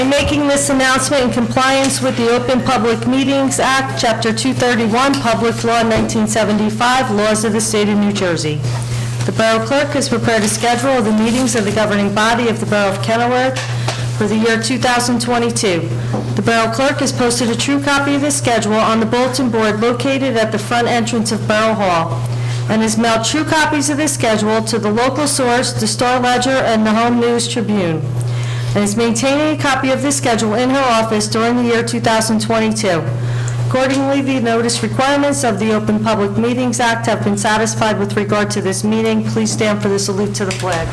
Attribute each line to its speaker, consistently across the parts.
Speaker 1: am making this announcement in compliance with the Open Public Meetings Act, Chapter 231, Public Law 1975, Laws of the State of New Jersey. The Borough Clerk has prepared a schedule of the meetings of the governing body of the Borough of Kenilworth for the year 2022. The Borough Clerk has posted a true copy of the schedule on the bulletin board located at the front entrance of Borough Hall, and has mailed true copies of the schedule to the local source, the Star Ledger, and the Home News Tribune, and is maintaining a copy of the schedule in her office during the year 2022. Accordingly, the notice requirements of the Open Public Meetings Act have been satisfied with regard to this meeting. Please stand for the salute to the flag.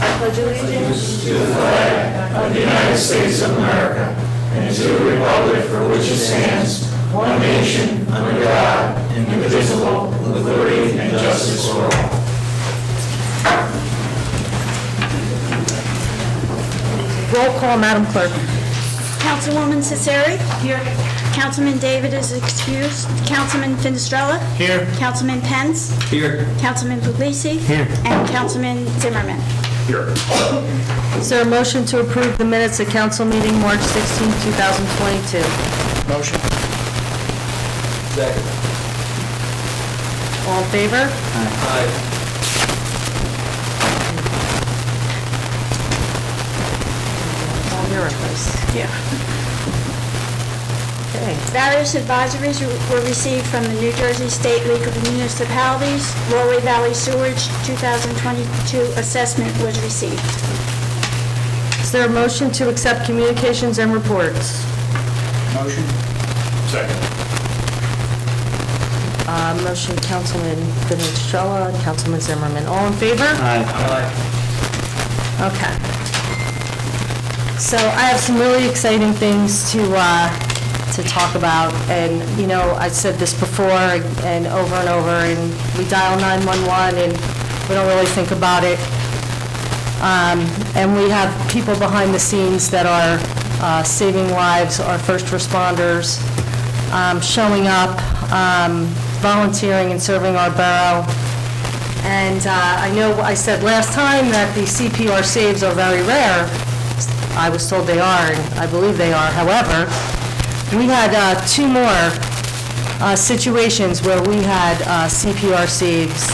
Speaker 1: I pledge allegiance
Speaker 2: to the flag of the United States of America and to the republic for which it stands, one nation, under God, indivisible, with liberty and justice for all.
Speaker 1: Roll call, Madam Clerk.
Speaker 3: Councilwoman Cesari. Here. Councilman David is excused. Councilman Finestrella.
Speaker 2: Here.
Speaker 3: Councilman Pence.
Speaker 2: Here.
Speaker 3: Councilman Puglisi.
Speaker 2: Here.
Speaker 3: And Councilman Zimmerman.
Speaker 2: Here.
Speaker 1: Is there a motion to approve the minutes of council meeting March 16, 2022?
Speaker 2: Motion. Second.
Speaker 1: All in favor?
Speaker 2: Aye.
Speaker 1: All your advice.
Speaker 3: Yeah.
Speaker 1: Okay.
Speaker 3: Various advisories were received from the New Jersey State League of Municipalities. Rolway Valley Sewage 2022 assessment was received.
Speaker 1: Is there a motion to accept communications and reports?
Speaker 2: Motion. Second.
Speaker 1: Motion, Councilman Finestrella and Councilman Zimmerman. All in favor?
Speaker 2: Aye.
Speaker 1: Okay. So I have some really exciting things to talk about, and you know, I said this before and over, and we dial 911 and we don't really think about it. And we have people behind the scenes that are saving lives, our first responders, showing up, volunteering and serving our borough. And I know I said last time that the CPR saves are very rare. I was told they are, and I believe they are. However, we had two more situations where we had CPR saves.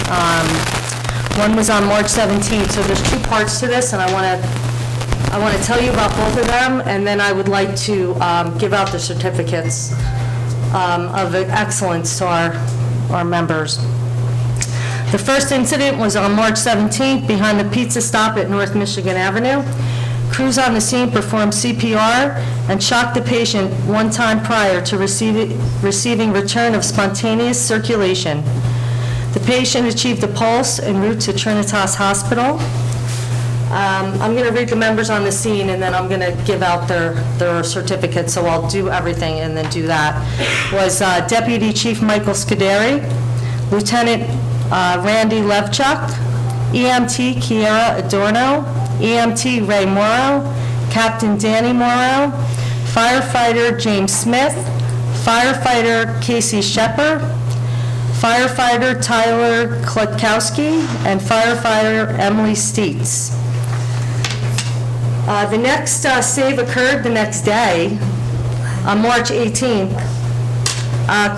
Speaker 1: One was on March 17th, so there's two parts to this, and I want to tell you about both of them, and then I would like to give out the certificates of excellence to our members. The first incident was on March 17th behind the pizza stop at North Michigan Avenue. Crews on the scene performed CPR and shocked the patient one time prior to receiving return of spontaneous circulation. The patient achieved a pulse en route to Trinitas Hospital. I'm going to read the members on the scene, and then I'm going to give out their certificates, so I'll do everything and then do that. Was Deputy Chief Michael Scuderi, Lieutenant Randy Levchuk, EMT Kiera Adorno, EMT Ray Morrow, Captain Danny Morrow, Firefighter James Smith, Firefighter Casey Shepard, Firefighter Tyler Klutkowski, and Firefighter Emily Steets. The next save occurred the next day, on March 18th.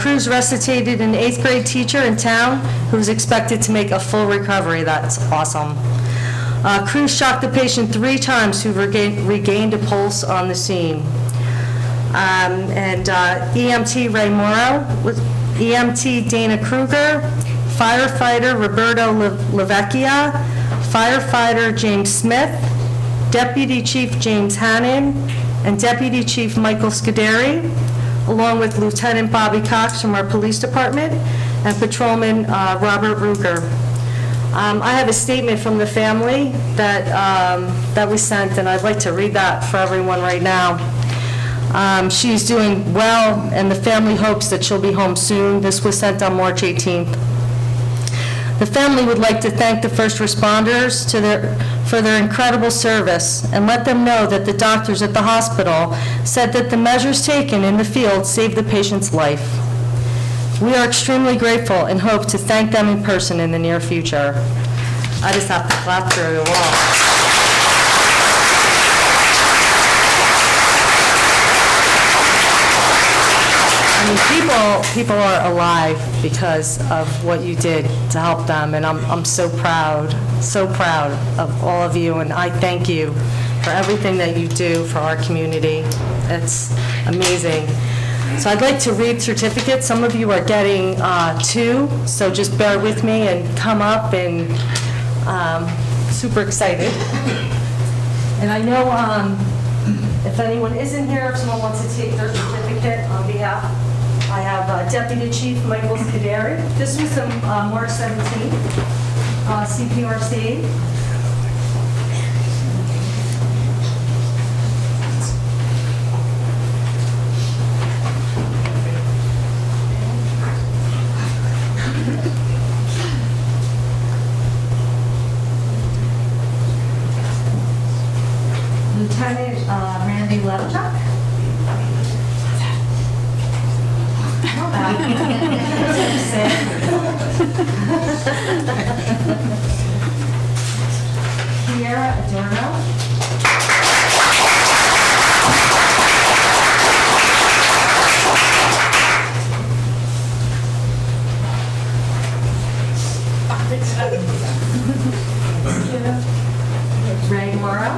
Speaker 1: Crews resuscitated an 8th grade teacher in town who was expected to make a full recovery. That's awesome. Crews shocked the patient 3 times who regained a pulse on the scene. EMT Ray Morrow, EMT Dana Kruger, Firefighter Roberto Lavecchia, Firefighter James Smith, Deputy Chief James Hannon, and Deputy Chief Michael Scuderi, along with Lieutenant Bobby Cox from our police department and Patrolman Robert Ruger. I have a statement from the family that we sent, and I'd like to read that for everyone right now. She's doing well, and the family hopes that she'll be home soon. This was sent on March 18th. The family would like to thank the first responders for their incredible service and let them know that the doctors at the hospital said that the measures taken in the field saved the patient's life. We are extremely grateful and hope to thank them in person in the near future. I just have to clap through the wall. people are alive because of what you did to help them, and I'm so proud of all of you, and I thank you for everything that you do for our community. It's amazing. So I'd like to read certificates. Some of you are getting 2, so just bear with me and come up, and super excited. And I know if anyone isn't here, if someone wants to take their certificate on behalf, I have Deputy Chief Michael Scuderi. This was March 17th, CPRC. Lieutenant Randy Levchuk. Kiera Adorno. Ray Morrow.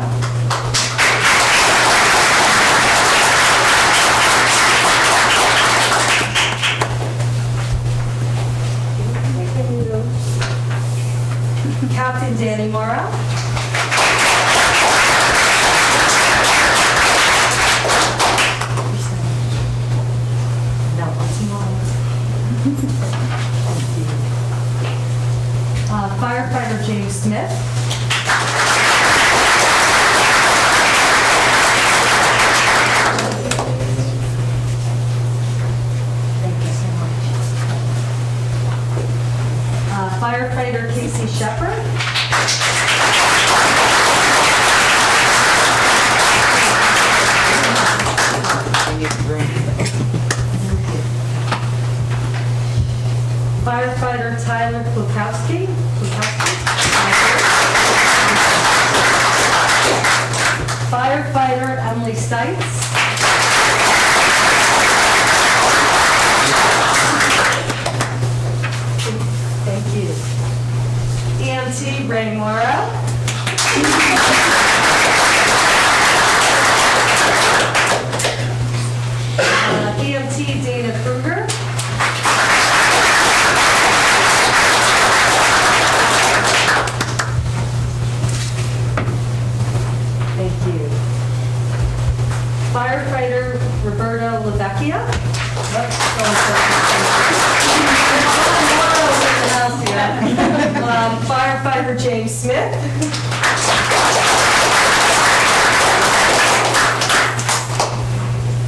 Speaker 1: Captain Danny Morrow. Firefighter James Smith. Thank you so much. Firefighter Casey Shepard. Firefighter Tyler Klukowski. Firefighter Emily Stites. Thank you. EMT Ray Morrow. EMT Dana Kruger. Thank you. Firefighter Roberto Lavecchia. Firefighter James Smith.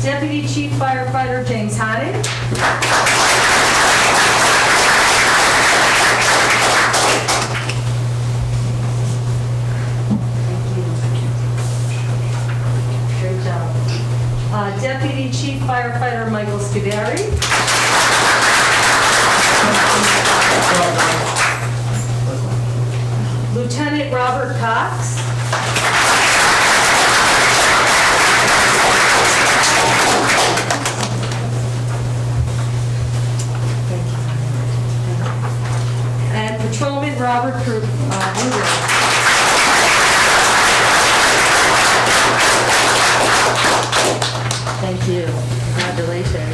Speaker 1: Deputy Chief Firefighter James Hanning. Great job. Deputy Chief Firefighter Michael Scuderi. Lieutenant Robert Cox. And Patrolman Robert Kruger. Thank you. Congratulations.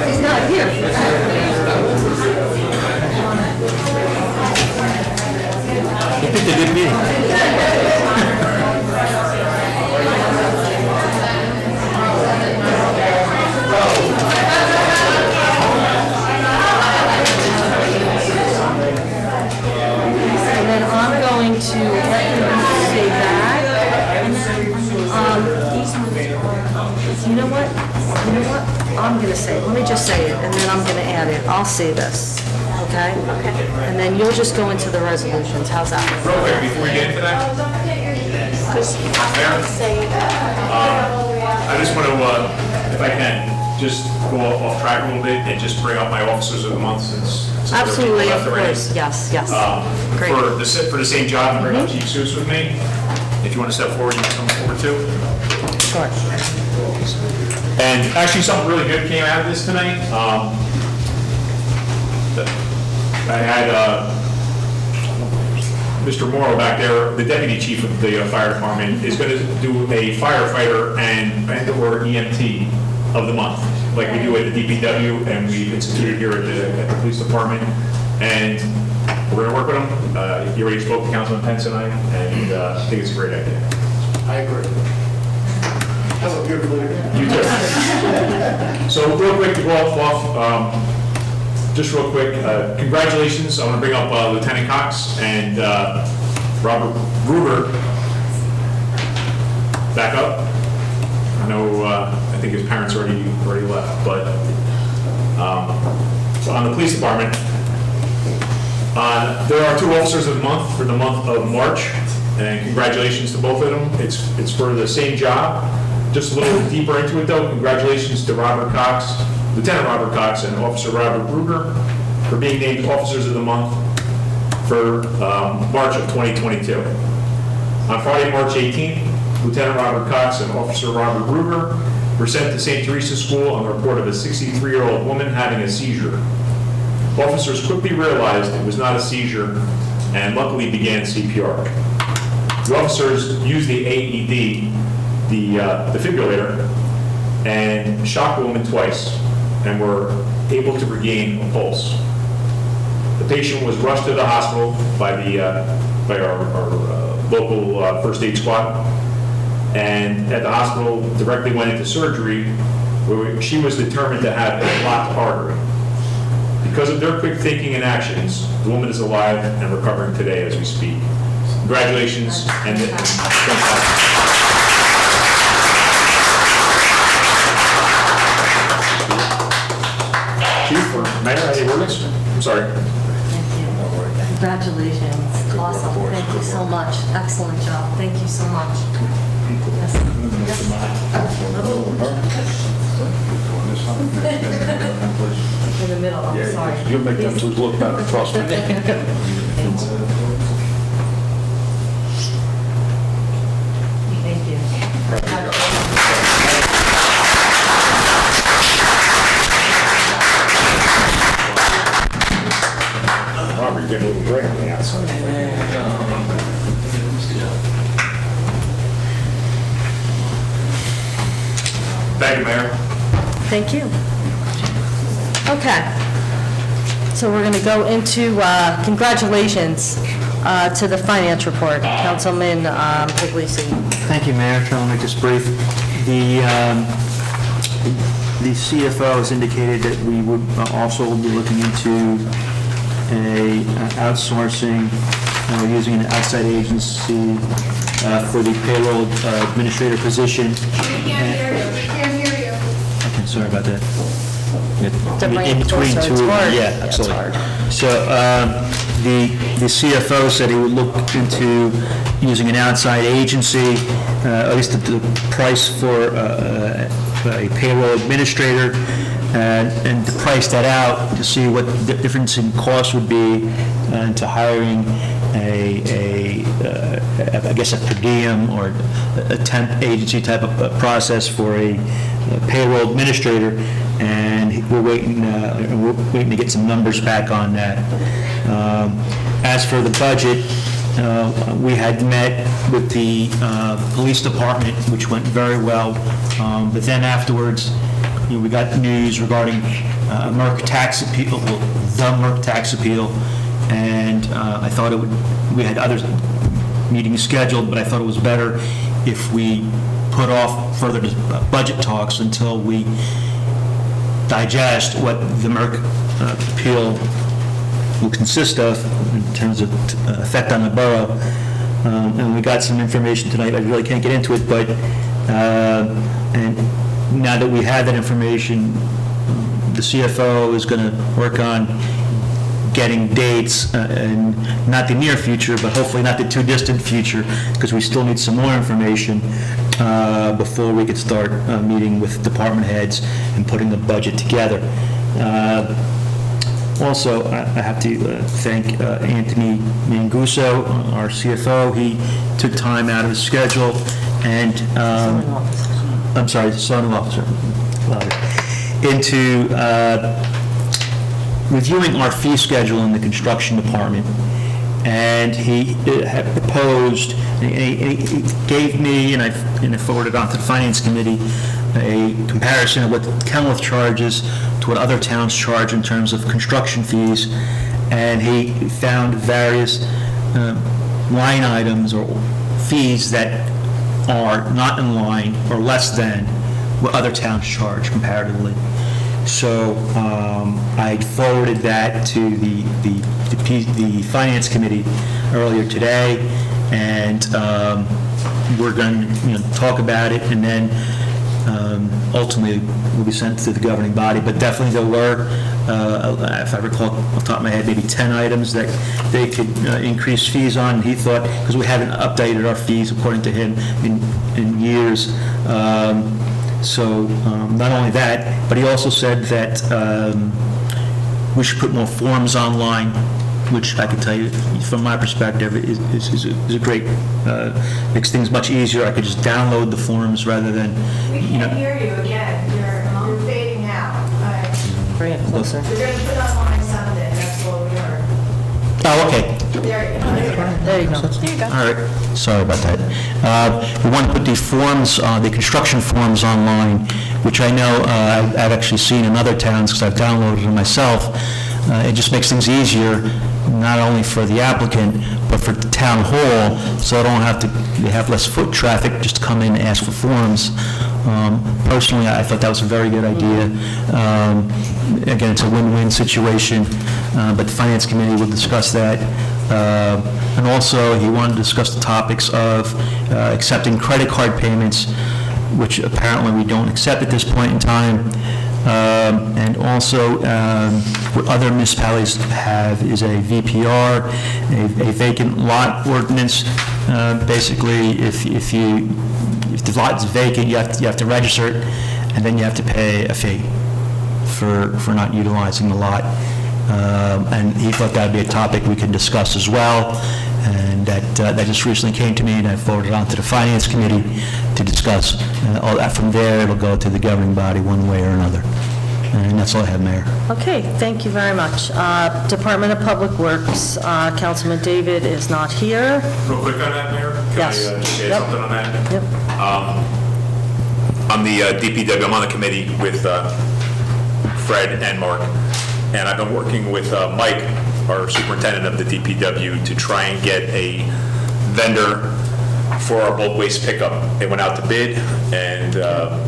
Speaker 1: He's not here.
Speaker 4: missed a good meeting.
Speaker 1: And then I'm going to let you say that. You know what? I'm gonna say it. Let me just say it, and then I'm gonna add it. I'll say this, okay? Okay. And then you'll just go into the resolutions. How's that?
Speaker 5: Real quick, before we get into that, I just want to, if I can, just go off track a little bit and just bring up my officers of the month since there are people
Speaker 1: Absolutely,
Speaker 5: left
Speaker 1: of
Speaker 5: already.
Speaker 1: course. Yes, yes. Great.
Speaker 5: For the same job, bring up Chief Seuss with me. If you want to step forward, you can come forward too.
Speaker 1: Sure.
Speaker 5: And actually, something really good came out of this tonight. I had Mr. Morrow back there, the deputy chief of the fire department, is going to do a firefighter and/or EMT of the month, like we do at the DPW, and we've instituted here at the police department. And we're going to work with him. He already spoke to Councilman Pence tonight, and I think it's a great idea.
Speaker 2: I agree. Have a beautiful evening.
Speaker 5: You too. So real quick to go off, just real quick, congratulations. I want to bring up Lieutenant Cox and Robert Ruger. Back up. I know, I think his parents already left, but so on the police department, there are 2 officers of the month for the month of March, and congratulations to both of them. It's for the same job. Just a little bit deeper into it though, congratulations to Robert Cox, Lieutenant Robert Cox and Officer Robert Ruger for being named Officers of the Month for March of 2022. On Friday, March 18th, Lieutenant Robert Cox and Officer Robert Ruger were sent to St. Teresa School on the report of a 63-year-old woman having a seizure. Officers quickly realized it was not a seizure and luckily began CPR. The officers used the AED, the defibrillator, and shocked the woman twice and were able to regain a pulse. The patient was rushed to the hospital by our local first aid squad, and at the hospital directly went into surgery where she was determined to have a blocked artery. Because of their quick thinking and actions, the woman is alive and recovering today as we speak. Congratulations and thanks. Chief or Mayor, any words? I'm sorry.
Speaker 1: Thank you. Congratulations. Awesome. Thank you so much. Excellent job. Thank you so much. Yes. In the middle, I'm sorry.
Speaker 4: You'll make them two look better, trust me.
Speaker 1: Thank you.
Speaker 5: Robert, you're getting a little gray on the outside. Thank you, Mayor.
Speaker 1: Thank you. Okay. So we're going to go into congratulations to the finance report. Councilman Puglisi.
Speaker 6: Thank you, Mayor. Trying to make this brief. The CFO has indicated that we would also be looking into outsourcing, using an outside agency for the payroll administrator position.
Speaker 7: Can't hear you.
Speaker 6: Okay, sorry about that.
Speaker 1: To bring
Speaker 6: In
Speaker 1: it
Speaker 6: between
Speaker 1: closer,
Speaker 6: two,
Speaker 1: it's hard.
Speaker 6: yeah,
Speaker 1: Yeah, it's
Speaker 6: absolutely.
Speaker 1: hard.
Speaker 6: So the CFO said he would look into using an outside agency, at least the price for a payroll administrator, and to price that out to see what the difference in cost would be to hiring I guess a per diem or a temp agency type of process for a payroll administrator, and we're waiting to get some numbers back on that. As for the budget, we had met with the police department, which went very well, but then afterwards, we got news regarding Merck tax appeal, the Merck tax appeal, and I thought we had other meetings scheduled, but I thought it was better if we put off further budget talks until we digest what the Merck appeal will consist of in terms of effect on the borough. And we got some information tonight. I really can't get into it, but and now that we have that information, the CFO is going to work on getting dates, and not the near future, but hopefully not the too distant future, because we still need some more information before we could start meeting with department heads and putting the budget together. Also, I have to thank Anthony Manguso, our CFO. He took time out of his schedule and, I'm sorry, zoning officer, into reviewing our fee schedule in the construction department. And he had proposed, and he gave me, and I forwarded on to the Finance Committee, a comparison of what Kenilworth charges to what other towns charge in terms of construction fees. And he found various line items or fees that are not in line or less than what other towns charge comparatively. So I forwarded that to the Finance Committee earlier today, and we're going to talk about it, and then ultimately will be sent to the governing body. But definitely there were, if I recall off the top of my head, maybe 10 items that they could increase fees on. He thought, because we haven't updated our fees according to him in years. So not only that, but he also said that we should put more forms online, which I can tell you from my perspective is a great, makes things much easier. I could just download the forms rather than,
Speaker 7: We can't hear you again. You're fading out.
Speaker 1: Bring it closer.
Speaker 7: We're going to put online Sunday. That's what we heard.
Speaker 6: Oh, okay.
Speaker 7: There you go.
Speaker 1: There you go.
Speaker 6: All right, sorry about that. We want to put the forms, the construction forms online, which I know I've actually seen in other towns because I've downloaded them myself. It just makes things easier, not only for the applicant, but for the town hall, so they don't have to, they have less foot traffic just to come in and ask for forms. Personally, I thought that was a very good idea. Again, it's a win-win situation, but the Finance Committee will discuss that. And also, he wanted to discuss the topics of accepting credit card payments, which apparently we don't accept at this point in time. And also, what other municipalities have is a VPR, a vacant lot ordinance. Basically, if the lot is vacant, you have to register it, and then you have to pay a fee for not utilizing the lot. And he thought that would be a topic we could discuss as well, and that just recently came to me, and I forwarded it on to the Finance Committee to discuss. All that from there, it'll go to the governing body one way or another. And that's all I have, Mayor.
Speaker 1: Okay, thank you very much. Department of Public Works, Councilman David is not here.
Speaker 5: Real quick on that, Mayor?
Speaker 1: Yes.
Speaker 5: Can I just say
Speaker 1: Yep.
Speaker 5: something on that?
Speaker 1: Yep.
Speaker 5: I'm the DPW, I'm on the committee with Fred and Mark, and I've been working with Mike, our superintendent of the DPW, to try and get a vendor for our bulk waste pickup. It went out to bid, and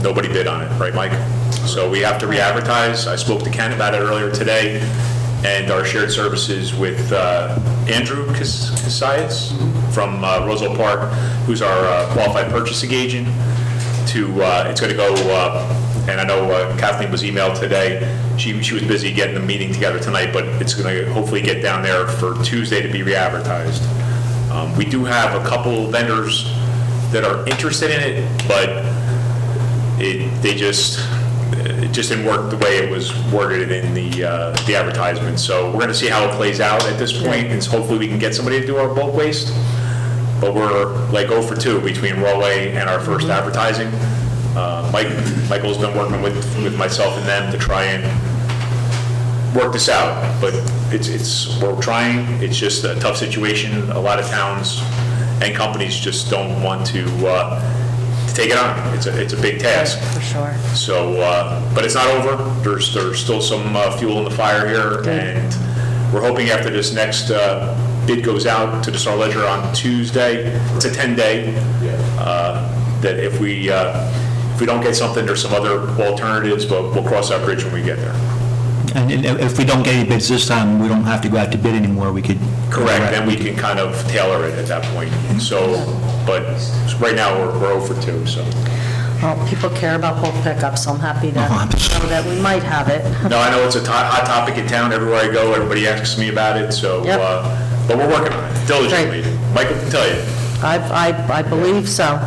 Speaker 5: nobody bid on it, right, Mike? So we have to re-advertise. I spoke to Ken about it earlier today, and our shared services with Andrew Casillas from Roseville Park, who's our qualified purchasing agent, it's going to go, and I know Kathleen was emailed today. She was busy getting the meeting together tonight, but it's going to hopefully get down there for Tuesday to be re-advertised. We do have a couple vendors that are interested in it, but it just didn't work the way it was worded in the advertisement. So we're going to see how it plays out at this point, and hopefully we can get somebody to do our bulk waste. But we're like 0 for 2 between Rawway and our first advertising. Michael's been working with myself and them to try and work this out, but we're trying. It's just a tough situation. A lot of towns and companies just don't want to take it on. It's a big task.
Speaker 1: For sure.
Speaker 5: So, but it's not over. There's still some fuel in the fire here, and We're hoping after this next bid goes out to the Star Ledger on Tuesday, it's a 10-day, that if we don't get something, there's some other alternatives, but we'll cross that bridge when we get there.
Speaker 6: And if we don't get any bids this time, we don't have to go out to bid anymore, we could...
Speaker 5: Correct, then we can kind of tailor it at that point. So, but right now, we're 0 for 2, so.
Speaker 1: Well, people care about both pickups, so I'm happy to know that we might have it.
Speaker 5: No, I know it's a hot topic in town, everywhere I go, everybody asks me about it, so,
Speaker 1: Yep.
Speaker 5: But we're working on it diligently. Michael can tell you.
Speaker 1: I believe so.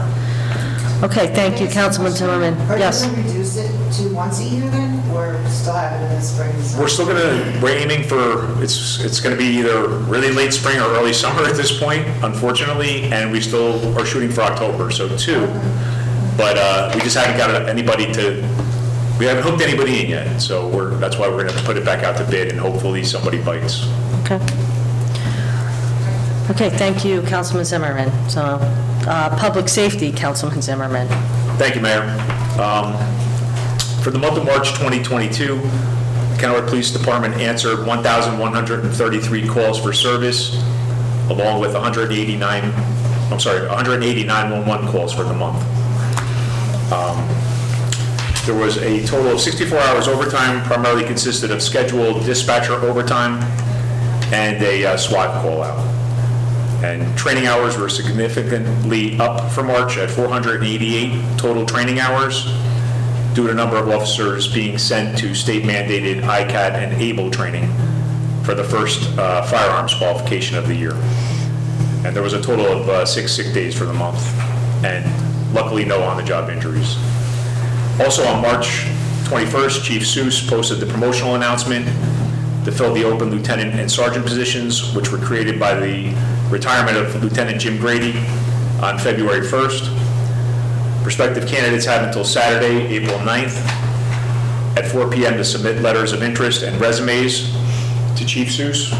Speaker 1: Okay, thank you, Councilman Zimmerman. Yes?
Speaker 8: Are you going to reduce it to once a year then, or still have it in the spring and summer?
Speaker 5: We're aiming for, it's gonna be either really late spring or early summer at this point, unfortunately, and we still are shooting for October, so 2. But we just haven't got we haven't hooked anybody in yet, so that's why we're gonna put it back out to bid, and hopefully somebody bites.
Speaker 1: Okay. Okay, thank you, Councilman Zimmerman. So, Public Safety, Councilman Zimmerman.
Speaker 5: Thank you, Mayor. For the month of March 2022, Kennewick Police Department answered 1,133 calls for service, along with 180 911 calls for the month. There was a total of 64 hours overtime, primarily consisted of scheduled dispatcher overtime and a SWAT call-out. And training hours were significantly up for March at 488 total training hours, due to a number of officers being sent to state-mandated ICAT and ABLE training for the first firearms qualification of the year. And there was a total of 6 sick days for the month, and luckily no on-the-job injuries. Also on March 21st, Chief Seuss posted the promotional announcement to fill the open lieutenant and sergeant positions, which were created by the retirement of Lieutenant Jim Grady on February 1st. Prospective candidates have until Saturday, April 9th at 4 p.m. to submit letters of interest and resumes to Chief Seuss.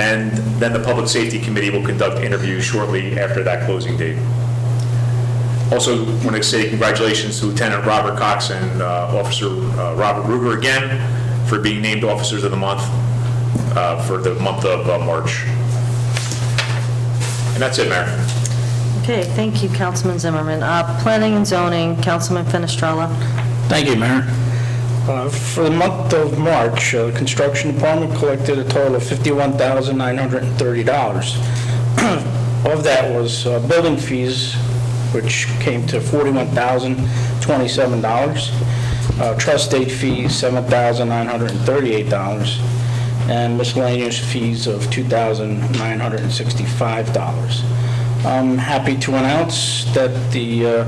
Speaker 5: And then the Public Safety Committee will conduct interviews shortly after that closing date. Also, want to say congratulations to Lieutenant Robert Cox and Officer Robert Ruger again for being named Officers of the Month for the month of March. And that's it, Mayor.
Speaker 1: Okay, thank you, Councilman Zimmerman. Planning and Zoning, Councilman Fenestrella.
Speaker 4: Thank you, Mayor. For the month of March, the Construction Department collected a total of $51,930. Of that was building fees, which came to $41,027. Trust aid fees, $7,938. And miscellaneous fees of $2,965. I'm happy to announce that the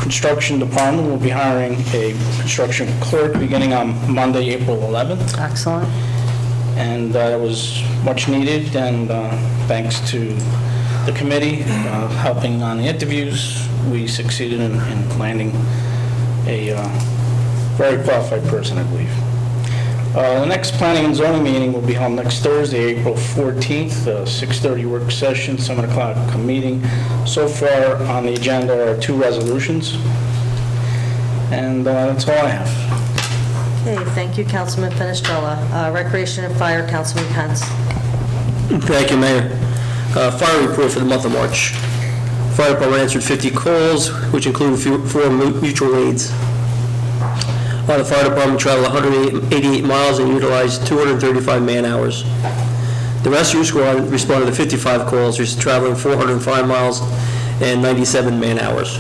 Speaker 4: Construction Department will be hiring a construction clerk beginning on Monday, April 11th.
Speaker 1: Excellent.
Speaker 4: And it was much needed, and thanks to the committee helping on the interviews, we succeeded in landing a very qualified person, I believe. The next Planning and Zoning meeting will be held next Thursday, April 14th, 6:30 work session, 7 o'clock meeting. So far on the agenda are 2 resolutions, and that's all I have.
Speaker 1: Okay, thank you, Councilman Fenestrella. Recreation and Fire, Councilman Pence.
Speaker 9: Thank you, Mayor. Fire report for the month of March. Fire department answered 50 calls, which included 4 mutual aids. The fire department traveled 188 miles and utilized 235 man-hours. The rescue squad responded to 55 calls, traveling 405 miles and 97 man-hours.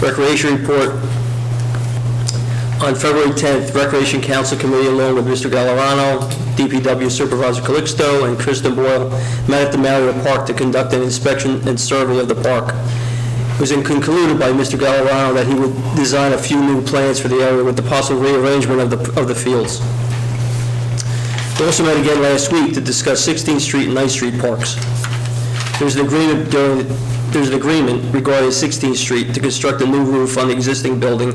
Speaker 9: Recreation report. On February 10th, Recreation Council Committee, along with Mr. Gallerano, DPW Supervisor Calixto, and Kristen Boyle, met at the Marriott Park to conduct an inspection and survey of the park. It was concluded by Mr. Gallerano that he would design a few new plans for the area with the possible rearrangement of the fields. We also met again last week to discuss 16th Street and 9th Street parks. There's an agreement regarding 16th Street to construct a new roof on the existing building,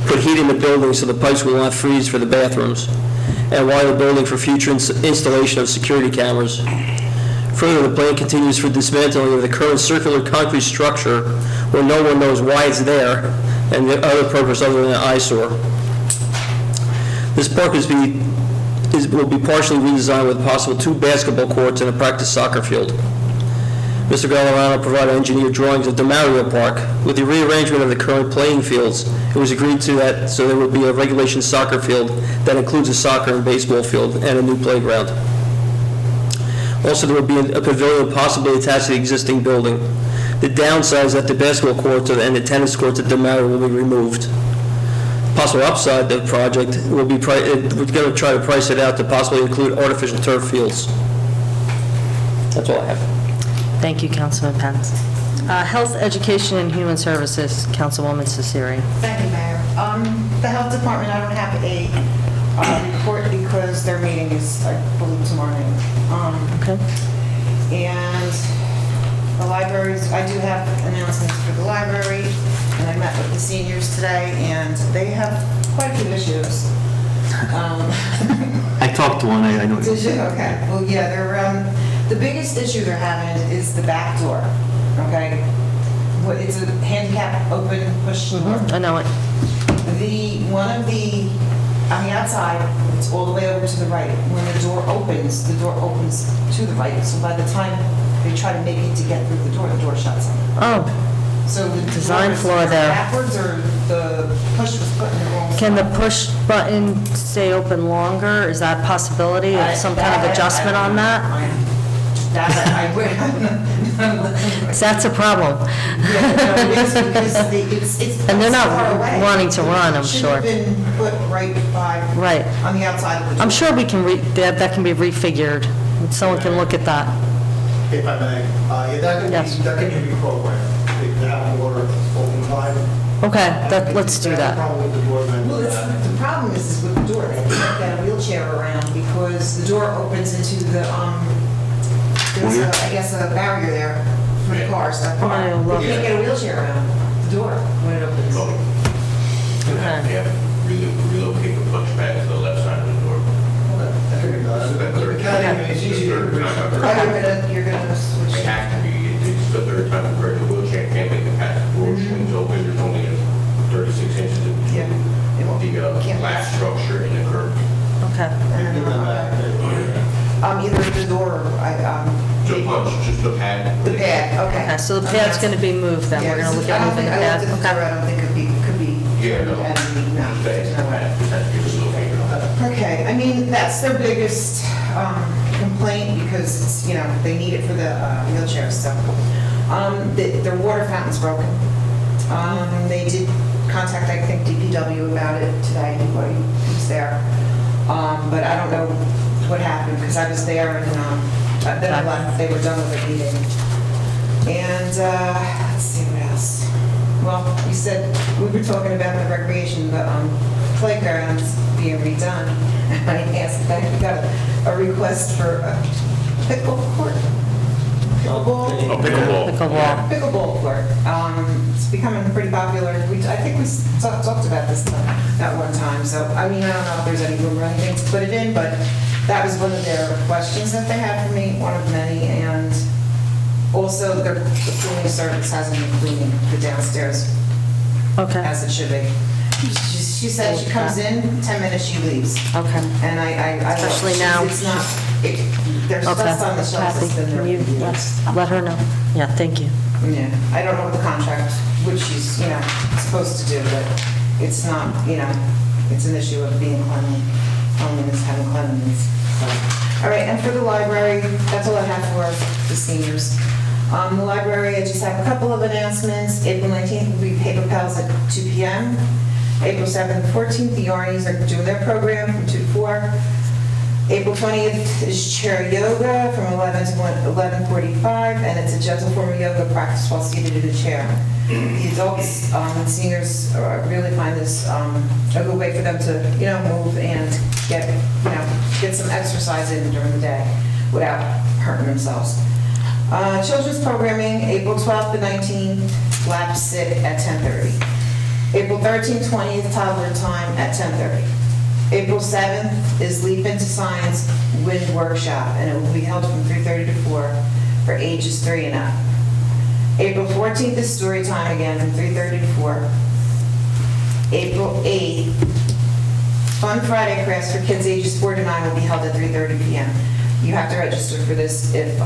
Speaker 9: put heat in the building so the pipes will not freeze for the bathrooms, and wire the building for future installation of security cameras. Further, the plan continues for dismantling of the current circular concrete structure where no one knows why it's there and the other purpose other than an eyesore. This park is to be will be partially redesigned with possible 2 basketball courts and a practice soccer field. Mr. Gallarano provided engineered drawings of DeMario Park. With the rearrangement of the current playing fields, it was agreed to that so there would be a regulation soccer field that includes a soccer and baseball field and a new playground. Also, there would be a pavilion possibly attached to the existing building. The downside is that the basketball courts and the tennis courts at DeMario will be removed. Possible upside to the project will be, we're going to try to price it out to possibly include artificial turf fields. That's all I have.
Speaker 1: Thank you, Councilman Pence. Health, Education, and Human Services, Councilwoman Cesari.
Speaker 8: Thank you, Mayor. The Health Department, I don't have a report because their meeting is, I believe, tomorrow night.
Speaker 1: Okay.
Speaker 8: And the libraries, I do have announcements for the library, and I met with the seniors today, and they have quite a few issues.
Speaker 6: I talked to one, I know.
Speaker 8: Did you? Okay. Well, yeah, they're, the biggest issue they're having is the back door, okay? It's a handicap open push door.
Speaker 1: I know it.
Speaker 8: On the outside, it's all the way over to the right. When the door opens to the right. So by the time they try to make it to get through the door shuts.
Speaker 1: Oh,
Speaker 8: So the
Speaker 1: Design
Speaker 8: door is
Speaker 1: flaw there.
Speaker 8: backwards, or the push was put in the wrong
Speaker 1: can the
Speaker 8: spot?
Speaker 1: push button stay open longer? Is that a possibility of some kind of adjustment on that?
Speaker 8: I would.
Speaker 1: 'Cause that's a problem.
Speaker 8: Yeah, no, it is, because it's
Speaker 1: And they're not
Speaker 8: far away.
Speaker 1: wanting to run, I'm
Speaker 8: It should have
Speaker 1: sure.
Speaker 8: been put right by,
Speaker 1: Right.
Speaker 8: on the outside of the door.
Speaker 1: I'm sure we can, that can be refigured. Someone can look at that.
Speaker 10: If I may,
Speaker 1: Yes.
Speaker 10: that can be reprogrammed. They have water open time.
Speaker 1: Okay, let's do
Speaker 10: They have a
Speaker 1: that.
Speaker 10: problem with the door
Speaker 8: Well,
Speaker 10: vendor.
Speaker 8: the problem is with the door, they can't get a wheelchair around because the door opens into the, there's a, I guess, a barrier there for the cars that park.
Speaker 1: Oh, look.
Speaker 8: You can't get a wheelchair around the door when it opens.
Speaker 2: Relocate the push back to the left side of the door.
Speaker 10: The mechanic is easy to
Speaker 8: Oh, you're gonna switch.
Speaker 2: It has to be, it's the third time where the wheelchair can't make the pass. The door swings open, there's only a 36 inches in
Speaker 8: Yeah.
Speaker 2: between
Speaker 8: It won't-
Speaker 2: the
Speaker 8: can't
Speaker 2: glass
Speaker 8: pass.
Speaker 2: structure and the curb.
Speaker 1: Okay.
Speaker 10: Give them that.
Speaker 8: Either the door,
Speaker 2: Just the pad.
Speaker 8: the pad, okay.
Speaker 1: Okay, so the pad's going to be moved then. We're going to look at moving the
Speaker 8: I
Speaker 1: pad.
Speaker 8: looked at the door, I
Speaker 1: Okay.
Speaker 8: don't think could be.
Speaker 2: Yeah, no.
Speaker 8: No,
Speaker 2: It's the pad, it has to be relocated.
Speaker 8: Okay, I mean, that's their biggest complaint because, it's, you know, they need it for the wheelchairs, so. Their water fountain's broken. They did contact, I think, DPW about it today, he was there. But I don't know what happened because I was there and then I left, they were done with their meeting. And let's see what else. Well, you said, we were talking about the recreation, the playgrounds being redone. And I asked, I got a request for a pickleball court. Pickleball?
Speaker 5: Oh, pickleball.
Speaker 1: Pickleball.
Speaker 8: Pickleball court. It's becoming pretty popular. I think we talked about this at one time. So, I mean, I don't know if there's any room or anything to put it in, but that was one of their questions that they had for me, one of many. And also, the cleaning service hasn't been cleaning the downstairs
Speaker 1: Okay.
Speaker 8: as it should be. She said she comes in, 10 minutes, she leaves.
Speaker 1: Okay.
Speaker 8: And I
Speaker 1: Especially now.
Speaker 8: It's not, there's stuff on the shelves
Speaker 1: Kathy,
Speaker 8: that's been
Speaker 1: can
Speaker 8: there
Speaker 1: you
Speaker 8: for years.
Speaker 1: let her know? Yeah, thank you.
Speaker 8: Yeah, I don't know what the contract, which she's, you know, supposed to do, but it's not, you know, it's an issue of being cleanliness, having cleanliness. So, all right, and for the library, that's all I have for the seniors. The library, I just have a couple of announcements. April 19th will be Paper Pals at 2 p.m. April 7th and 14th, the Yarnies are doing their program from 2 to 4. April 20th is chair yoga from 11 to 11:45, and it's a gentle form of yoga practice while seated in a chair. The adults and seniors really find this a good way for them to, you know, move and get some exercise in during the day without hurting themselves. Children's programming, April 12th and 19th, lap sit at 10:30. April 13th, 20th, toddler time at 10:30. April 7th is Leap into Science Wind Workshop, and it will be held from 3:30 to 4 for ages 3 and up. April 14th is Story Time again from 3:30 to 4. April 8th Fun Friday crafts for kids ages 4 to 9 will be held at 3:30 p.m. You have to register for this if you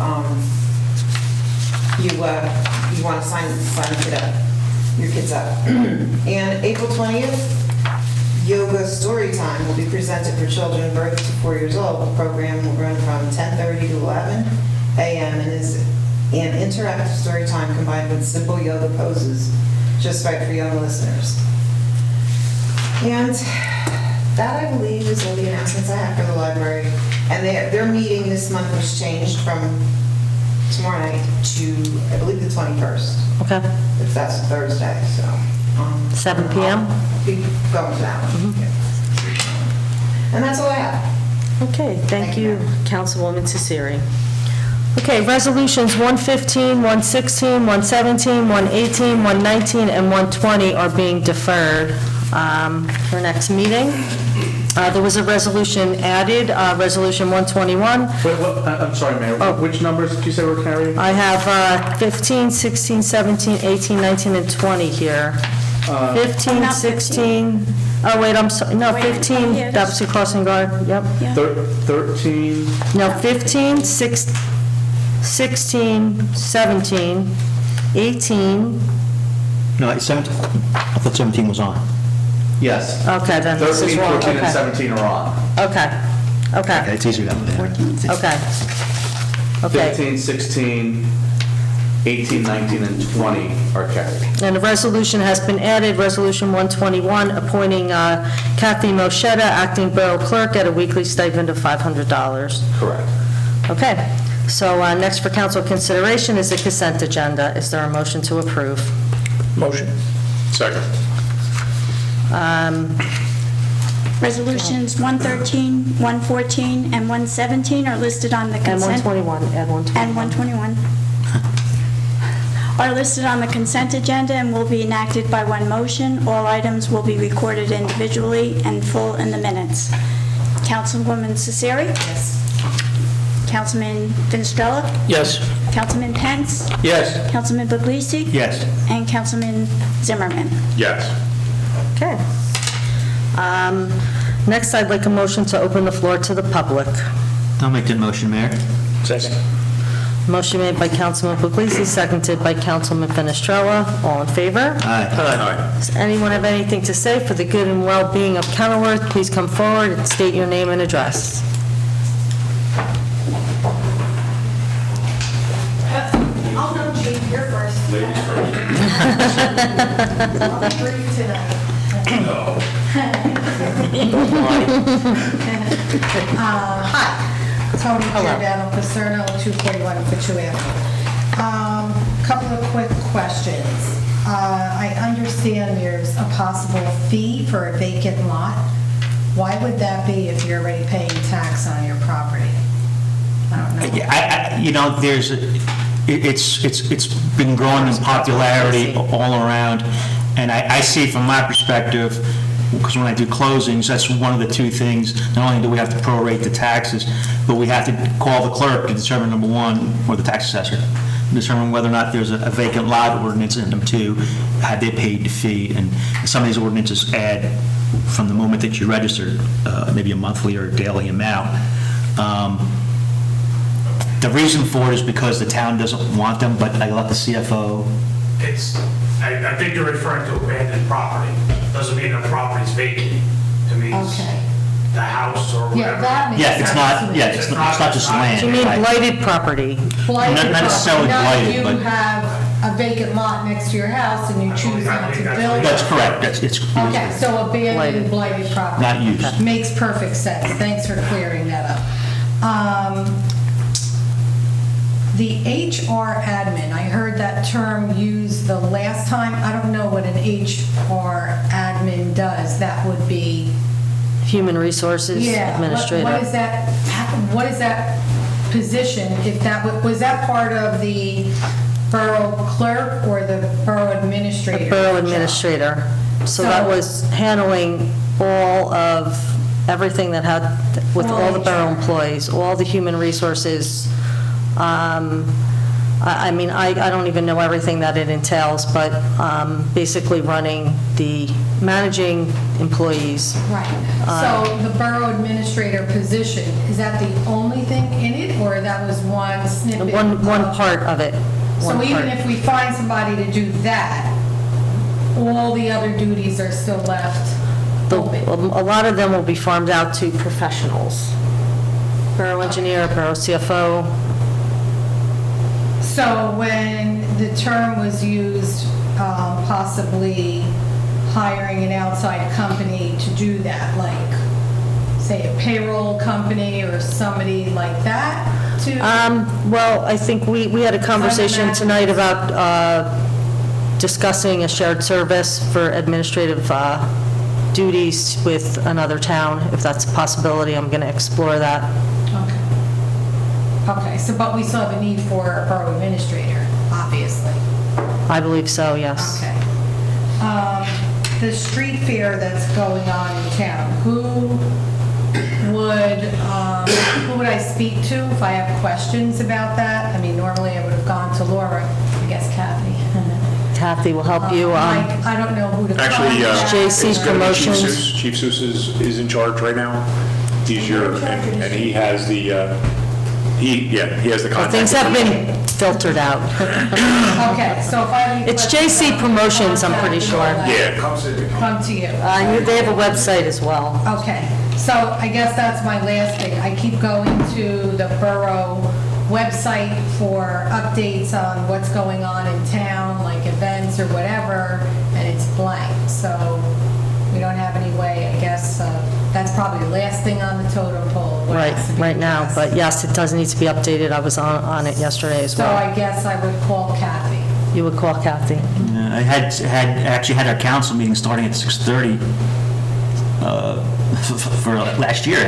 Speaker 8: want to sign your kids up. And April 20th, Yoga Story Time will be presented for children birth to 4 years old. The program will run from 10:30 to 11 a.m. and is an interactive story time combined with simple yoga poses, just right for young listeners. And that, I believe, is all the announcements I have for the library. And their meeting this month was changed from tomorrow night to, I believe, the 21st.
Speaker 1: Okay.
Speaker 8: If that's a Thursday, so.
Speaker 1: 7 p.m.?
Speaker 8: I'll be going to that one. Yeah. And that's all I have.
Speaker 1: Okay, thank
Speaker 8: Thank
Speaker 1: you,
Speaker 8: you.
Speaker 1: Councilwoman Tsiri. Okay, resolutions 115, 116, 117, 118, 119, and 120 are being deferred for next meeting. There was a resolution added, Resolution 121.
Speaker 4: Wait, what, I'm sorry, Mayor,
Speaker 1: Oh.
Speaker 4: which numbers did you say were carried?
Speaker 1: I have 15, 16, 17, 18, 19, and 20 here. 15,
Speaker 3: Not
Speaker 1: 16, oh, wait, I'm sorry, no,
Speaker 3: Wait,
Speaker 1: 15,
Speaker 3: here.
Speaker 1: Dapsy Crossing Guard, yep.
Speaker 3: Yeah.
Speaker 4: 13,
Speaker 1: No, 15, 16, 17, 18,
Speaker 6: No, it's 17, I thought 17 was on.
Speaker 4: yes.
Speaker 1: okay, then this is
Speaker 4: 13,
Speaker 1: wrong,
Speaker 4: 14, and
Speaker 1: okay.
Speaker 4: 17 are on.
Speaker 1: Okay,
Speaker 6: Okay,
Speaker 1: okay,
Speaker 6: it's easier that way.
Speaker 1: okay. Okay,
Speaker 4: 15, 16, 18, 19, and 20 are carried.
Speaker 1: and the resolution has been added, Resolution 121, appointing Kathy Moschetta, acting borough clerk, at a weekly stipend of $500.
Speaker 4: Correct.
Speaker 1: Okay, so next for council consideration is the consent agenda. Is there a motion to approve?
Speaker 4: Motion. Second.
Speaker 3: Resolutions 113, 114, and 117 are listed on the
Speaker 1: And
Speaker 3: consent.
Speaker 1: 121, add 121.
Speaker 3: And 121 are listed on the consent agenda and will be enacted by one motion. All items will be recorded individually and full in the minutes. Councilwoman Cesari?
Speaker 8: Yes.
Speaker 3: Councilman Finestrella?
Speaker 9: Yes.
Speaker 3: Councilman Pence?
Speaker 4: Yes.
Speaker 3: Councilman Puglisi?
Speaker 6: Yes.
Speaker 3: And Councilman Zimmerman?
Speaker 5: Yes.
Speaker 1: Okay. Next, I'd like a motion to open the floor to the public.
Speaker 6: I'll make that motion, Mayor.
Speaker 4: Second.
Speaker 1: Motion made by Councilman Puglisi, seconded by Councilman Finestrella. All in favor?
Speaker 6: Aye.
Speaker 1: Does anyone have anything to say for the good and well-being of Kenilworth? Please come forward and state your name and address.
Speaker 7: I'll go, Chief, you're first. Ladies first. I'll be brief tonight. Hi, Tony Giordano, Paserno, 241 Fitzhugh Avenue. Couple of quick questions. I understand there's a possible fee for a vacant lot. Why would that be if you're already paying tax on your property? I don't know.
Speaker 6: You know, it's been growing in popularity all around, and I see from my perspective, because when I do closings, that's one of the two things. Not only do we have to prorate the taxes, but we have to call the clerk to determine, number one, or the tax assessor, determine whether or not there's a vacant lot ordinance, and number two, had they paid the fee. And some of these ordinances add, from the moment that you registered, maybe a monthly or daily amount. The reason for it is because the town doesn't want them, but I let the CFO.
Speaker 10: I think you're referring to abandoned property. Doesn't mean the property's vacant. It means
Speaker 7: Okay.
Speaker 10: the house or whatever.
Speaker 7: Yeah, that makes sense.
Speaker 6: It's not just land.
Speaker 1: Do you mean
Speaker 6: right?
Speaker 1: blighted property?
Speaker 7: Blighted
Speaker 6: Not necessarily
Speaker 7: property.
Speaker 6: blighted,
Speaker 7: Not
Speaker 6: but-
Speaker 7: you have a vacant lot next to your house and you choose not to build.
Speaker 6: That's correct, it's
Speaker 7: Okay, so abandoned, blighted property.
Speaker 6: not used.
Speaker 7: Makes perfect sense. Thanks for clearing that up. The HR admin, I heard that term used the last time. I don't know what an HR admin does. That would be,
Speaker 1: Human Resources
Speaker 7: yeah.
Speaker 1: Administrator.
Speaker 7: What is that position? If that, was that part of the borough clerk or the borough administrator?
Speaker 1: The Borough
Speaker 7: job?
Speaker 1: Administrator. So that was handling all of, everything that had, with all the borough employees, all the human resources, I mean, I don't even know everything that it entails, but basically managing employees.
Speaker 7: Right. So the borough administrator position, is that the only thing in it, or that was one snippet?
Speaker 1: One part of it.
Speaker 7: So even if we find somebody to do that, all the other duties are still left open?
Speaker 1: A lot of them will be farmed out to professionals. Borough engineer, borough CFO.
Speaker 7: So when the term was used, possibly hiring an outside company to do that, like, say, a payroll company or somebody like that to?
Speaker 1: Well, I think we had a conversation tonight about discussing a shared service for administrative duties with another town. If that's a possibility, I'm going to explore that.
Speaker 7: Okay, so, but we still have a need for a borough administrator, obviously.
Speaker 1: I believe so, yes.
Speaker 7: Okay. The street fair that's going on in town, who would I speak to if I have questions about that? I mean, normally I would have gone to Laura, I guess Kathy.
Speaker 1: Kathy will help you.
Speaker 7: I don't know who to
Speaker 5: Actually,
Speaker 7: contact.
Speaker 1: JC's
Speaker 5: it's gonna be Chief
Speaker 1: Promotions.
Speaker 5: Seuss. Chief Seuss is in charge right now. He's and he has the, he has the contact.
Speaker 1: Things have been filtered out.
Speaker 7: Okay, so if I have any
Speaker 1: It's
Speaker 7: questions,
Speaker 1: JC Promotions, I'm pretty sure.
Speaker 5: Yeah.
Speaker 7: come to you.
Speaker 1: They have a website as well.
Speaker 7: Okay, so I guess that's my last thing. I keep going to the borough website for updates on what's going on in town, like events or whatever, and it's blank. So we don't have any way, I guess, that's probably the last thing on the totem pole. what has to be
Speaker 1: Right now,
Speaker 7: addressed.
Speaker 1: but yes, it does need to be updated. I was on it yesterday as
Speaker 7: So
Speaker 1: well.
Speaker 7: I guess I would call Kathy.
Speaker 1: You would call Kathy.
Speaker 6: I actually had our council meeting starting at 6:30 for last year,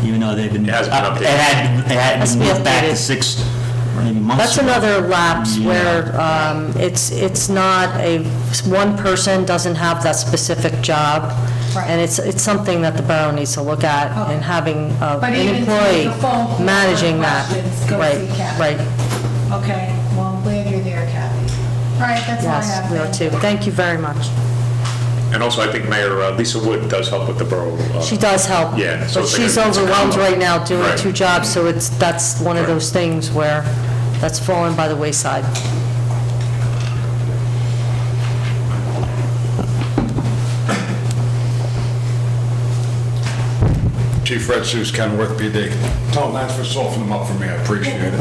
Speaker 6: even though they've been...
Speaker 5: It hasn't been updated.
Speaker 6: It had
Speaker 1: Has to
Speaker 6: been
Speaker 1: be
Speaker 6: moved back to
Speaker 1: updated.
Speaker 6: 6 maybe months
Speaker 1: That's
Speaker 6: ago.
Speaker 1: another lapse
Speaker 6: Yeah.
Speaker 1: where it's not one person doesn't have that specific job,
Speaker 7: Right.
Speaker 1: and it's something that the borough needs to look at,
Speaker 7: Okay.
Speaker 1: and having an
Speaker 7: But even to
Speaker 1: employee
Speaker 7: make a phone call
Speaker 1: managing
Speaker 7: for
Speaker 1: that.
Speaker 7: questions, go
Speaker 1: Right,
Speaker 7: see Kathy.
Speaker 1: right,
Speaker 7: Okay, well, I'm glad you're there, Kathy. All right, that's all I
Speaker 1: yes,
Speaker 7: have.
Speaker 1: we are
Speaker 7: Thank
Speaker 1: too.
Speaker 7: you.
Speaker 1: Thank you very much.
Speaker 5: And also, I think Mayor Lisa Wood does help with the borough.
Speaker 1: She does help.
Speaker 5: Yeah, so
Speaker 1: But
Speaker 5: it's like
Speaker 1: she's
Speaker 5: it's a
Speaker 1: overwhelmed
Speaker 5: combo.
Speaker 1: right now doing
Speaker 5: Right.
Speaker 1: 2 jobs, so that's one of
Speaker 5: Right.
Speaker 1: those things where that's fallen by the wayside.
Speaker 11: Chief Fred Seuss, Kenworth PD. Tom, thanks for softening them up for me, I appreciate it.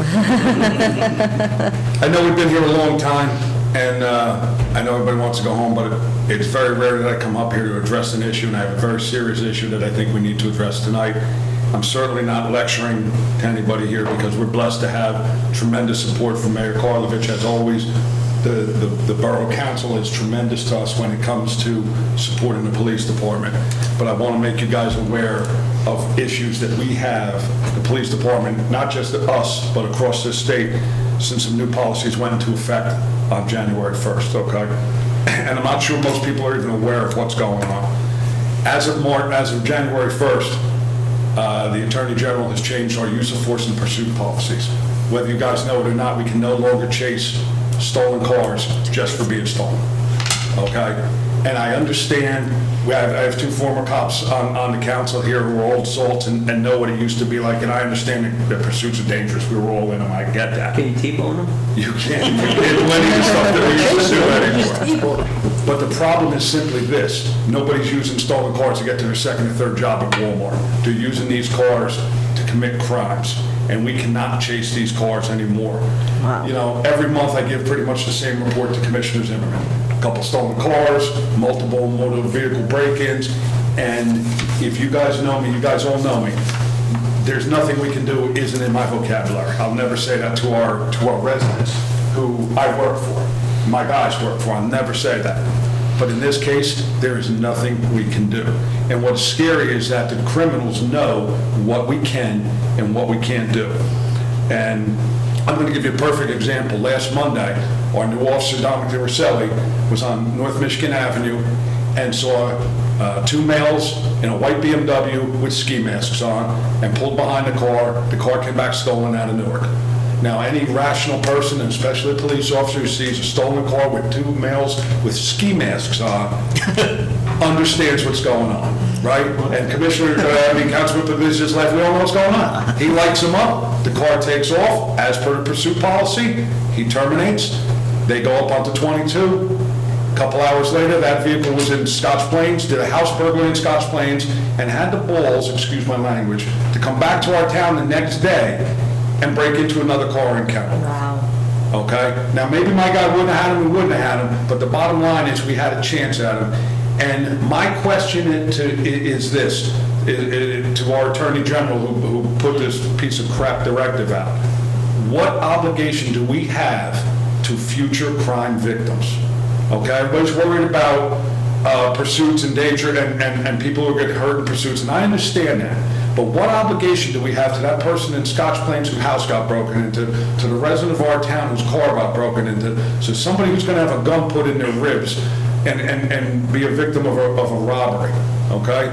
Speaker 11: I know we've been here a long time, and I know everybody wants to go home, but it's very rare that I come up here to address an issue, and I have a very serious issue that I think we need to address tonight. I'm certainly not lecturing to anybody here, because we're blessed to have tremendous support from Mayor Karlovic, as always. The Borough Council is tremendous to us when it comes to supporting the police department. But I want to make you guys aware of issues that we have, the police department, not just us, but across this state, since some new policies went into effect on January 1st, okay? And I'm not sure most people are even aware of what's going on. As of January 1st, the Attorney General has changed our use of force and pursuit policies. Whether you guys know it or not, we can no longer chase stolen cars just for being stolen, okay? And I understand, I have 2 former cops on the council here who are old salts and know what it used to be like, and I understand that pursuits are dangerous, we were all in them, I get that.
Speaker 9: Can you T-bone them?
Speaker 11: You can't do any of the stuff that we used to do anymore. But the problem is simply this, nobody's using stolen cars to get to their second or third job at Walmart. They're using these cars to commit crimes, and we cannot chase these cars anymore. You know, every month I give pretty much the same report to Commissioner Zimmerman. A couple stolen cars, multiple motor vehicle break-ins, and if you guys know me, you guys all know me, there's nothing we can do isn't in my vocabulary. I'll never say that to our residents who I work for, my guys work for, I'll never say that. But in this case, there is nothing we can do. And what's scary is that the criminals know what we can and what we can't do. And I'm going to give you a perfect example. Last Monday, our new officer, Dominic DeRosselli, was on North Michigan Avenue and saw 2 males in a white BMW with ski masks on and pulled behind the car. The car came back stolen out of Newark. Now, any rational person, and especially a police officer who sees a stolen car with two males with ski masks on, understands what's going on, right? And Councilman Puglisi just left, we all know what's going on. He lights them up, the car takes off, as per the pursuit policy, he terminates, they go up onto 22. A couple hours later, that vehicle was in Scotch Plains, did a house burglary in Scotch Plains, and had the balls, excuse my language, to come back to our town the next day and break into another car in Kenilworth.
Speaker 1: Wow.
Speaker 11: Okay? Now, maybe my guy wouldn't have had him, we wouldn't have had him, but the bottom line is we had a chance at him. And my question is this, to our Attorney General who put this piece of crap directive out. What obligation do we have to future crime victims? Okay, everybody's worried about pursuits and danger and people who get hurt in pursuits, and I understand that. But what obligation do we have to that person in Scotch Plains whose house got broken into, to the resident of our town whose car got broken into, so somebody who's going to have a gun put in their ribs and be a victim of a robbery, okay?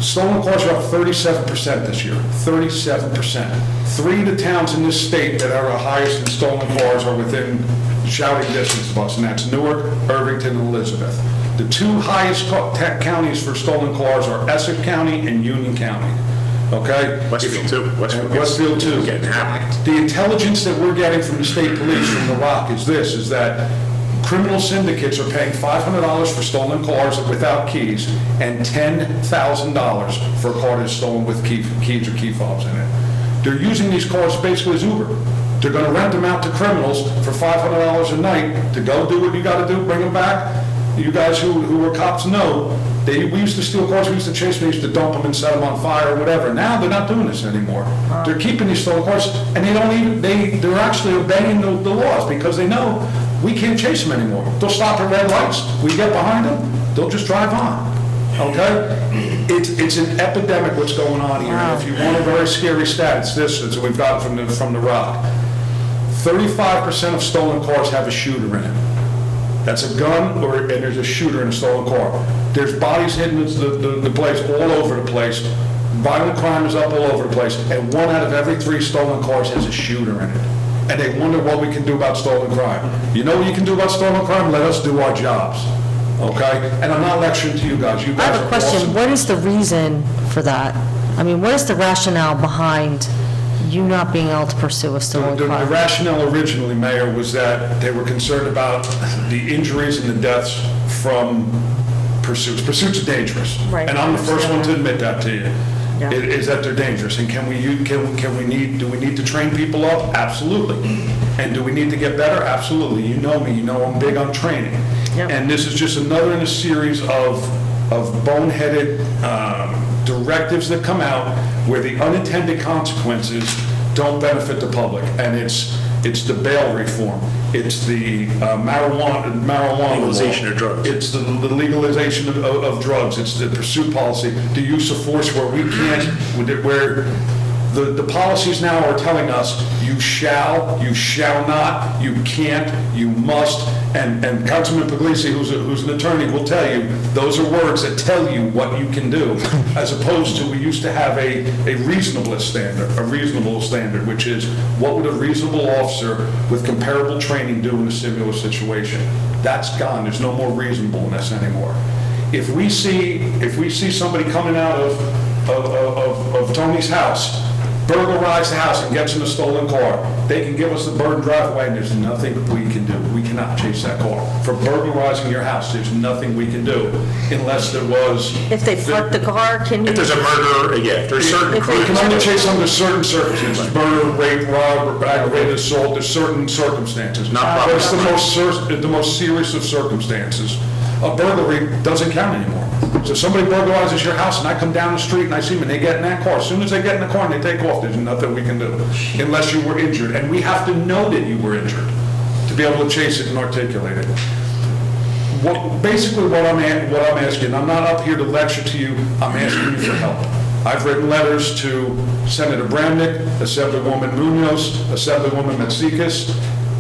Speaker 11: Stolen cars are up 37% this year, 37%. 3 of the towns in this state that are the highest in stolen cars are within shouting distance of us, and that's Newark, Irvington, and Elizabeth. The 2 highest counties for stolen cars are Essex County and Union County, okay?
Speaker 5: Westfield too.
Speaker 11: Westfield too.
Speaker 5: Getting hacked.
Speaker 11: The intelligence that we're getting from the state police, from the Rock, is this, is that criminal syndicates are paying $500 for stolen cars without keys and $10,000 for a car that's stolen with keys or key fobs in it. They're using these cars basically as Uber. They're going to rent them out to criminals for $500 a night to go do what you got to do, bring them back. You guys who are cops know, we used to steal cars, we used to chase them, we used to dump them and set them on fire or whatever. Now they're not doing this anymore. They're keeping these stolen cars, and they're actually obeying the laws because they know we can't chase them anymore. They'll stop at red lights, we get behind them, they'll just drive on, okay? It's an epidemic what's going on here. And if you want a very scary stat, it's this, it's what we've got from the Rock. 35% of stolen cars have a shooter in it. That's a gun, and there's a shooter in a stolen car. There's bodies hidden in the place, all over the place. Violent crime is up all over the place, and 1 out of every 3 stolen cars has a shooter in it. And they wonder what we can do about stolen crime. You know what you can do about stolen crime? Let us do our jobs, okay? And I'm not lecturing to you guys. You
Speaker 1: I
Speaker 11: guys
Speaker 1: have a
Speaker 11: are
Speaker 1: question.
Speaker 11: awesome.
Speaker 1: What is the reason for that? I mean, what is the rationale behind you not being able to pursue a stolen
Speaker 11: The
Speaker 1: car?
Speaker 11: rationale originally, Mayor, was that they were concerned about the injuries and the deaths from pursuits. Pursuits are dangerous.
Speaker 1: Right,
Speaker 11: And I'm the first one to
Speaker 1: understand
Speaker 11: admit that to you.
Speaker 1: Yeah.
Speaker 11: Is that they're dangerous. And do we need to train people up? Absolutely. And do we need to get better? Absolutely. You know me, you know I'm big on training.
Speaker 1: Yep.
Speaker 11: And this is just another in a series of boneheaded directives that come out where the unintended consequences don't benefit the public. And it's the bail reform. It's the marijuana
Speaker 5: Legalization
Speaker 11: law.
Speaker 5: of drugs.
Speaker 11: It's the legalization of drugs. It's the pursuit policy, the use of force where we can't, where the policies now are telling us you shall not, you can't, you must, and Councilman Puglisi, who's an attorney, will tell you, those are words that tell you what you can do, as opposed to we used to have a reasonable standard, which is what would a reasonable officer with comparable training do in a similar situation? That's gone. There's no more reasonableness anymore. If we see somebody coming out of Tony's house, burglarize the house and gets in a stolen car, they can give us the bird and drive away, and there's nothing we can do. We cannot chase that car. For burglarizing your house, there's nothing we can do unless there was...
Speaker 1: If they park the car, can you?
Speaker 5: If there's a murder, yeah, if there's certain
Speaker 1: If they-
Speaker 11: We can only chase under certain circumstances, murder, rape, robbery, aggravated assault, there's certain circumstances.
Speaker 5: Not
Speaker 11: But it's the most serious of circumstances. A burglary doesn't count anymore. So if somebody burglarizes your house and I come down the street and I see them and they get in that car, as soon as they get in the car and they take off, there's nothing we can do unless you were injured. And we have to know that you were injured to be able to chase it and articulate it. Basically what I'm asking, I'm not up here to lecture to you, I'm asking you for help. I've written letters to Senator Bramnick, Assemblywoman Munoz, Assemblywoman Matsikas,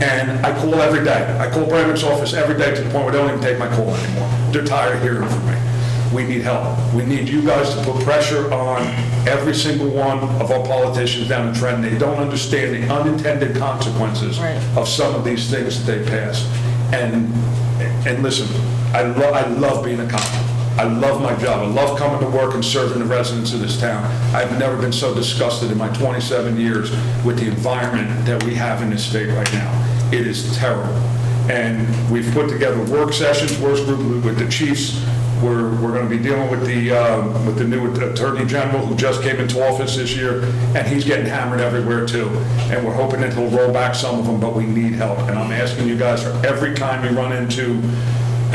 Speaker 11: and I call every day. I call Bramnick's office every day to the point where they don't even take my call anymore. They're tired of hearing from me. we need help. We need you guys to put pressure on every single one of our politicians down in Trenton. They don't understand the unintended consequences
Speaker 1: Right.
Speaker 11: of some of these things that they pass. And listen, I love being a cop. I love my job. I love coming to work and serving the residents of this town. I've never been so disgusted in my 27 years with the environment that we have in this state right now. It is terrible. And we've put together work sessions, work group with the chiefs. We're going to be dealing with the new Attorney General who just came into office this year, and he's getting hammered everywhere too. And we're hoping that he'll roll back some of them, but we need help. And I'm asking you guys, for every time you run into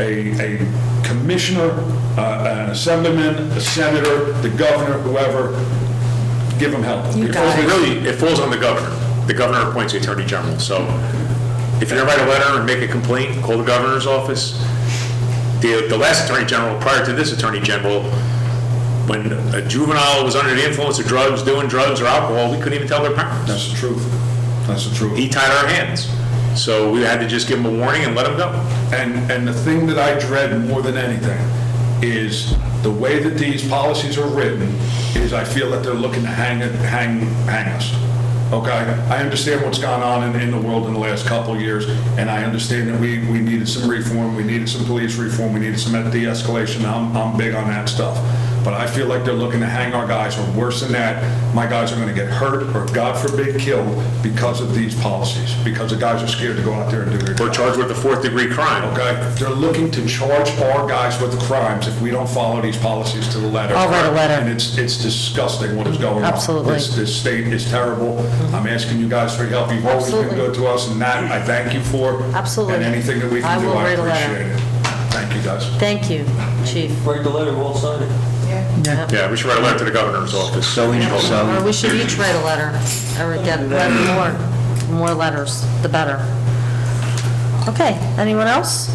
Speaker 11: a commissioner, an assemblyman, a senator, the governor, whoever, give them help.
Speaker 1: You got it.
Speaker 5: Really, it falls on the governor. The governor appoints the attorney general, so if you're gonna write a letter and make a complaint, call the governor's office. The last attorney general, prior to this attorney general, when a juvenile was under the influence of drugs, doing drugs or alcohol, we couldn't even tell their parents.
Speaker 11: That's the truth. That's the truth.
Speaker 5: He tied our hands. So we had to just give him a warning and let him go.
Speaker 11: And the thing that I dread more than anything is the way that these policies are written is I feel that they're looking to hang us. Okay? I understand what's gone on in the world in the last couple of years, and I understand that we needed some reform, we needed some police reform, we needed some de-escalation. I'm big on that stuff. But I feel like they're looking to hang our guys, or worse than that, my guys are going to get hurt or, God forbid, killed because of these policies, because the guys are scared to go out there and do their job.
Speaker 5: We're charged with a fourth-degree crime.
Speaker 11: Okay? They're looking to charge our guys with crimes if we don't follow these policies to the letter.
Speaker 1: I'll write a letter.
Speaker 11: And it's disgusting what is going on.
Speaker 1: Absolutely.
Speaker 11: This state is terrible. I'm asking you guys for help. You've always been
Speaker 1: Absolutely.
Speaker 11: good to us, and that I thank you for.
Speaker 1: Absolutely.
Speaker 11: And anything that we can do,
Speaker 1: I will
Speaker 11: I
Speaker 1: write a letter.
Speaker 11: appreciate it. Thank you, guys.
Speaker 1: Thank you, Chief.
Speaker 9: Write the letter, we'll sign it.
Speaker 5: Yeah, we should write a letter to the governor's office.
Speaker 6: So,
Speaker 1: Or we should each write a letter, or get more letters, the better. Okay, anyone else?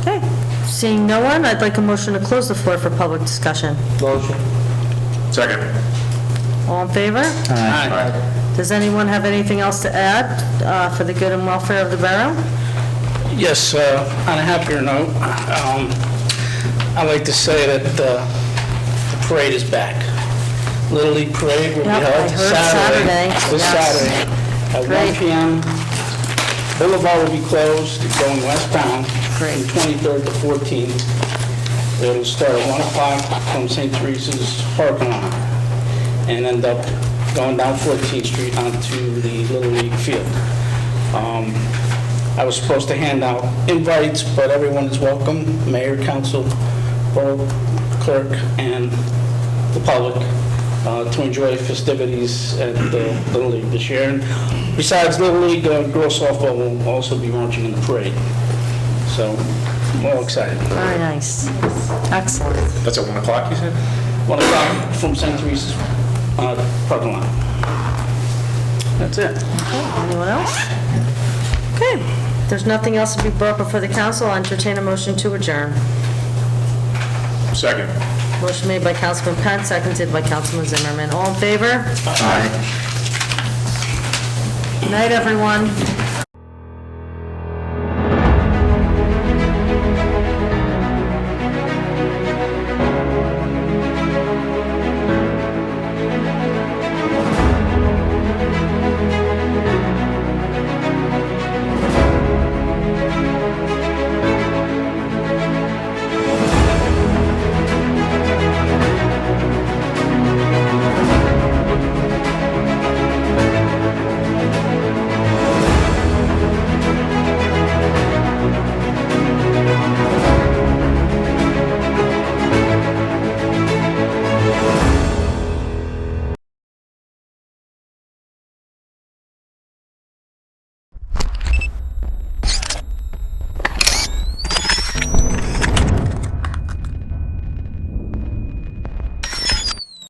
Speaker 1: Okay, seeing no one, I'd like a motion to close the floor for public discussion.
Speaker 9: Motion.
Speaker 5: Second.
Speaker 1: All in favor? Does anyone have anything else to add for the good and welfare of the borough?
Speaker 4: Yes, on a happier note, I'd like to say that the parade is back. Little League Parade will be
Speaker 1: Yep, I
Speaker 4: held
Speaker 1: heard Saturday,
Speaker 4: this
Speaker 1: yes.
Speaker 4: Saturday at
Speaker 1: Great.
Speaker 4: 1 p.m. Boulevard will be closed, going westbound
Speaker 1: Great.
Speaker 4: from 23rd to 14th. It'll start at 1 o'clock from St. Teresa's parking lot and end up going down 14th Street onto the Little League field. I was supposed to hand out invites, but everyone is welcome, mayor, council, borough clerk, and the public, to enjoy festivities at the Little League this year. And besides Little League, girls softball will also be marching in the parade. So, I'm all excited.
Speaker 1: Very nice. Excellent.
Speaker 5: That's at 1 o'clock, you said?
Speaker 4: 1 o'clock from St. Teresa's parking lot. That's it.
Speaker 1: Okay, anyone else? Okay, if there's nothing else to be brought before the council, I'll entertain a motion to adjourn.
Speaker 5: Second.
Speaker 1: Motion made by Councilman Pence, seconded by Councilman Zimmerman. All in favor? Aye. Night, everyone.